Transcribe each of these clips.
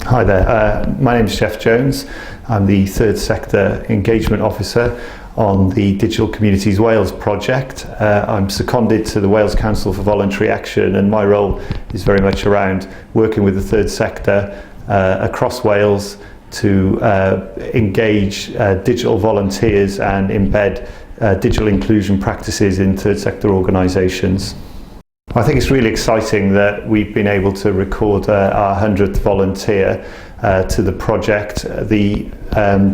Hi there, my name is Jeff Jones. I'm the Third Sector Engagement Officer on the Digital Communities Wales project. I'm seconded to the Wales Council for Voluntary Action, and my role is very much around working with the third sector across Wales to engage digital volunteers and embed digital inclusion practices in third sector organisations. I think it's really exciting that we've been able to record our 100th volunteer to the project. The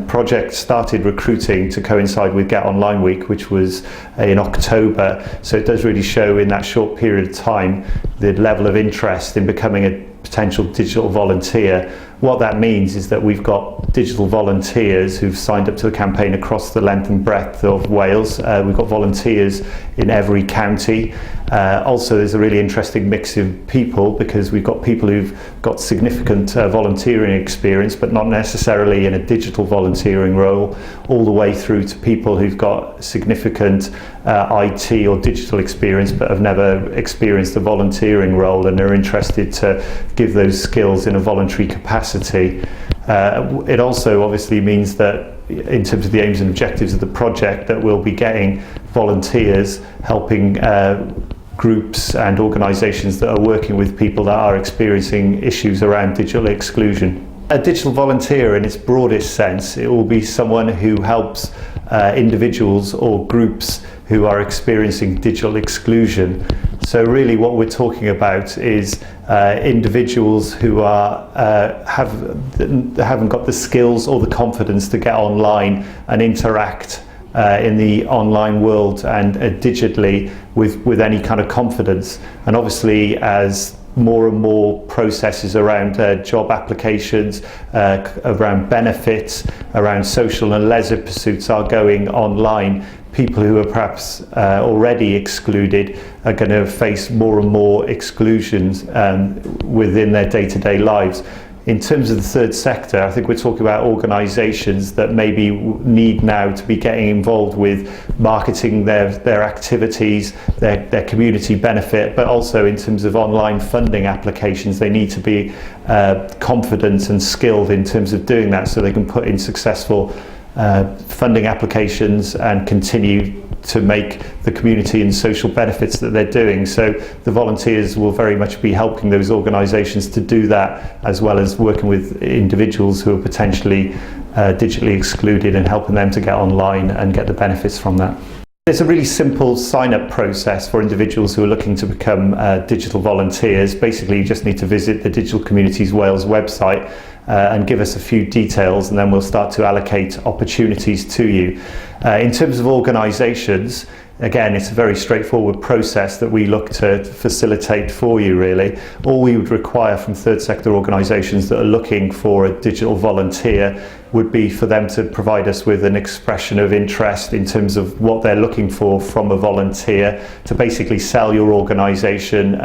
project started recruiting to coincide with Get Online Week, which was in October, so it does really show in that short period of time the level of interest in becoming a potential digital volunteer. What that means is that we've got digital volunteers who've signed up to the campaign across the length and breadth of Wales. We've got volunteers in every county. Also, there's a really interesting mix of people, because we've got people who've got significant volunteering experience, but not necessarily in a digital volunteering role, all the way through to people who've got significant IT or digital experience, but have never experienced a volunteering role and are interested to give those skills in a voluntary capacity. It also obviously means that in terms of the aims and objectives of the project, that we'll be getting volunteers helping groups and organisations that are working with people that are experiencing issues around digital exclusion. A digital volunteer, in its broadest sense, it will be someone who helps individuals or groups who are experiencing digital exclusion. So really what we're talking about is individuals who haven't got the skills or the confidence to get online and interact in the online world and digitally with any kind of confidence. And obviously, as more and more processes around job applications, around benefits, around social and leisure pursuits are going online, people who are perhaps already excluded are going to face more and more exclusions within their day-to-day lives. In terms of the third sector, I think we're talking about organisations that maybe need now to be getting involved with marketing their activities, their community benefit, but also in terms of online funding applications, they need to be confident and skilled in terms of doing that, so they can put in successful funding applications and continue to make the community and social benefits that they're doing. So the volunteers will very much be helping those organisations to do that, as well as working with individuals who are potentially digitally excluded and helping them to get online and get the benefits from that. There's a really simple sign-up process for individuals who are looking to become digital volunteers. Basically, you just need to visit the Digital Communities Wales website and give us a few details, and then we'll start to allocate opportunities to you. In terms of organisations, again, it's a very straightforward process that we look to facilitate for you, really. All we would require from third sector organisations that are looking for a digital volunteer would be for them to provide us with an expression of interest in terms of what they're looking for from a volunteer, to basically sell your organisation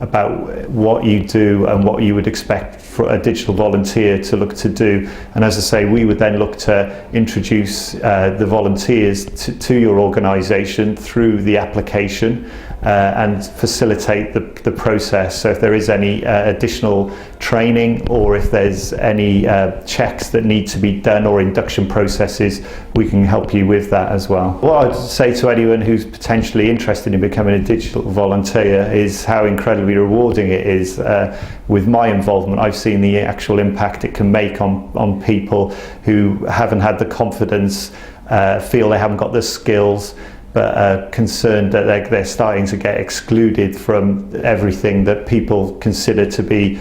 about what you do and what you would expect for a digital volunteer to look to do. And as I say, we would then look to introduce the volunteers to your organisation through the application and facilitate the process. So if there is any additional training, or if there's any checks that need to be done or induction processes, we can help you with that as well. What I'd say to anyone who's potentially interested in becoming a digital volunteer is how incredibly rewarding it is. With my involvement, I've seen the actual impact it can make on people who haven't had the confidence, feel they haven't got the skills, but are concerned that they're starting to get excluded from everything that people consider to be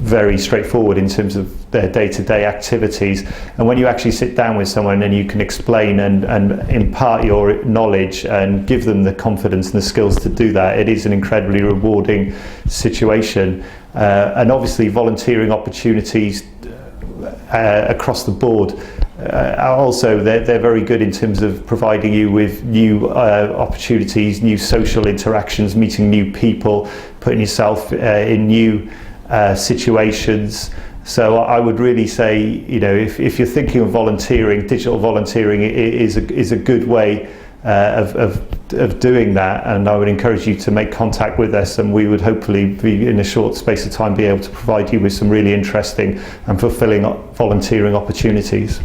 very straightforward in terms of their day-to-day activities. And when you actually sit down with someone and you can explain and impart your knowledge and give them the confidence and the skills to do that, it is an incredibly rewarding situation. And obviously volunteering opportunities across the board also, they're very good in terms of providing you with new opportunities, new social interactions, meeting new people, putting yourself in new situations. So I would really say, if you're thinking of volunteering, digital volunteering is a good way of of doing that, and I would encourage you to make contact with us, and we would hopefully be in a short space of time be able to provide you with some really interesting and fulfilling volunteering opportunities.